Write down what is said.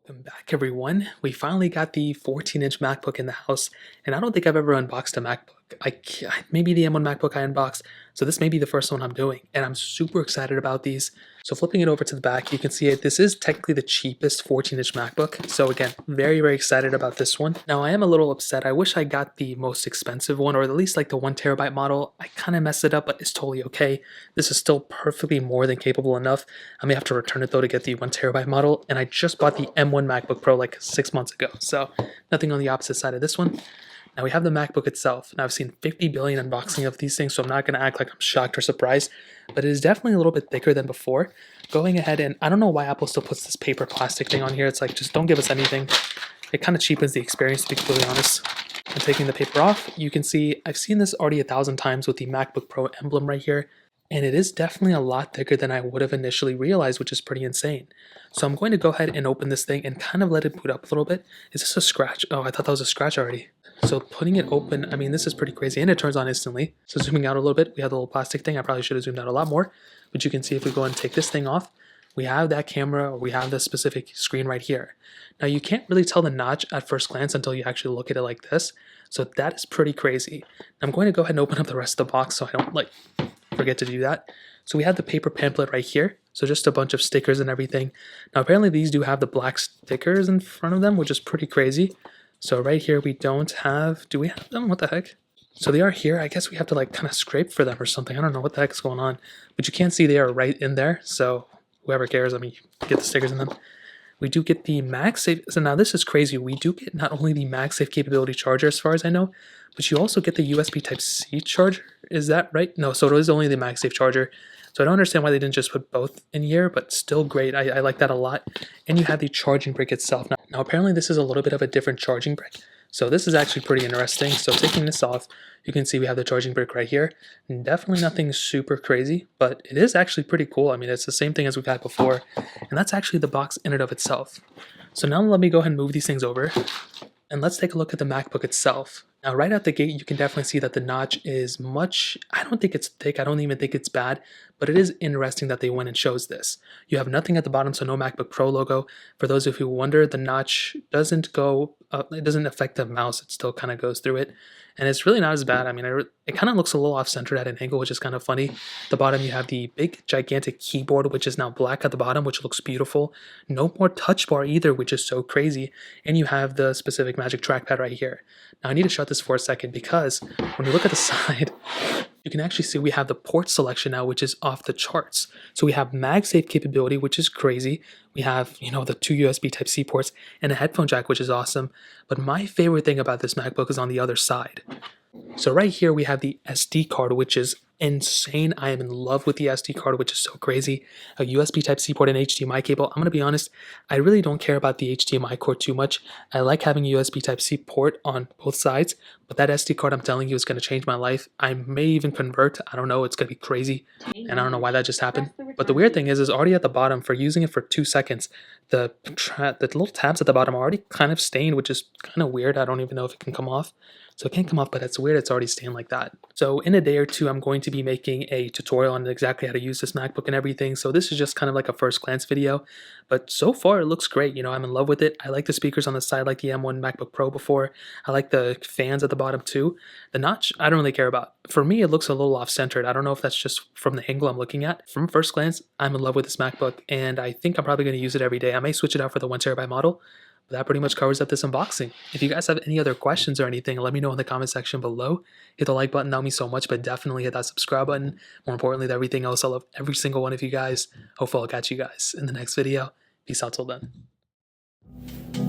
Welcome back, everyone. We finally got the 14-inch MacBook in the house, and I don't think I've ever unboxed a MacBook. Maybe the M1 MacBook I unboxed, so this may be the first one I'm doing, and I'm super excited about these. So flipping it over to the back, you can see it. This is technically the cheapest 14-inch MacBook, so again, very, very excited about this one. Now, I am a little upset. I wish I got the most expensive one, or at least like the 1TB model. I kind of messed it up, but it's totally okay. This is still perfectly more than capable enough. I may have to return it though to get the 1TB model, and I just bought the M1 MacBook Pro like 6 months ago, so nothing on the opposite side of this one. Now we have the MacBook itself. Now I've seen 50 billion unboxing of these things, so I'm not going to act like I'm shocked or surprised, but it is definitely a little bit thicker than before. Going ahead, and I don't know why Apple still puts this paper plastic thing on here. It's like, just don't give us anything. It kind of cheapens the experience, to be completely honest. And taking the paper off, you can see I've seen this already 1,000 times with the MacBook Pro emblem right here, and it is definitely a lot thicker than I would have initially realized, which is pretty insane. So I'm going to go ahead and open this thing and kind of let it boot up a little bit. Is this a scratch? Oh, I thought that was a scratch already. So putting it open, I mean, this is pretty crazy, and it turns on instantly. So zooming out a little bit, we have the little plastic thing. I probably should have zoomed out a lot more, but you can see if we go and take this thing off, we have that camera, or we have the specific screen right here. Now you can't really tell the notch at first glance until you actually look at it like this. So that is pretty crazy. I'm going to go ahead and open up the rest of the box so I don't forget to do that. So we have the paper pamphlet right here. So just a bunch of stickers and everything. Now apparently these do have the black stickers in front of them, which is pretty crazy. So right here we don't have, do we have them? What the heck? So they are here. I guess we have to kind of scrape for them or something. I don't know what the heck is going on. But you can see they are right in there. So whoever cares, I mean, get the stickers in them. We do get the MagSafe. So now this is crazy. We do get not only the MagSafe capability charger as far as I know, but you also get the USB Type-C charger. Is that right? No, so it is only the MagSafe charger. So I don't understand why they didn't just put both in here, but still great. I like that a lot. And you have the charging brick itself. Now apparently this is a little bit of a different charging brick. So this is actually pretty interesting. So taking this off, you can see we have the charging brick right here. And definitely nothing super crazy, but it is actually pretty cool. I mean, it's the same thing as we've had before. And that's actually the box in and of itself. So now let me go ahead and move these things over. And let's take a look at the MacBook itself. Now, right out the gate, you can definitely see that the notch is I don't think it's thick. I don't even think it's bad, but it is interesting that they went and chose this. You have nothing at the bottom, so no MacBook Pro logo. For those of you who wonder, the notch doesn't go up, it doesn't affect the mouse. It still kind of goes through it. And it's really not as bad. I mean, it kind of looks a little off-centered at an angle, which is kind of funny. At the bottom, you have the big, gigantic keyboard, which is now black at the bottom, which looks beautiful. No more touch bar either, which is so crazy. And you have the specific Magic Trackpad right here. Now, I need to shut this for a second because when you look at the side, you can actually see we have the port selection now, which is off the charts. So we have MagSafe capability, which is crazy. We have, the 2 USB Type-C ports and a headphone jack, which is awesome. But my favorite thing about this MacBook is on the other side. So right here we have the SD card, which is insane. I am in love with the SD card, which is so crazy. A USB Type-C port and HDMI cable. I'm going to be honest, I really don't care about the HDMI cord too much. I like having a USB Type-C port on both sides, but that SD card, I'm telling you, is going to change my life. I may even convert. I don't know. It's going to be crazy, and I don't know why that just happened. But the weird thing is already at the bottom, for using it for 2 seconds, the little tabs at the bottom are already kind of stained, which is kind of weird. I don't even know if it can come off. So it can't come off, but it's weird. It's already stained like that. So in a day or two, I'm going to be making a tutorial on exactly how to use this MacBook and everything. So this is just kind of like a first glance video, but so far it looks great. I'm in love with it. I like the speakers on the side, like the M1 MacBook Pro before. I like the fans at the bottom too. The notch, I don't really care about. For me, it looks a little off-centered. I don't know if that's just from the angle I'm looking at. From first glance, I'm in love with this MacBook, and I think I'm probably going to use it every day. I may switch it out for the 1TB model. But that pretty much covers up this unboxing. If you guys have any other questions or anything, let me know in the comment section below. Hit the like button, that would mean so much, but definitely hit that subscribe button. More importantly than everything else, I love every single one of you guys. Hopefully I'll catch you guys in the next video. Peace out till then.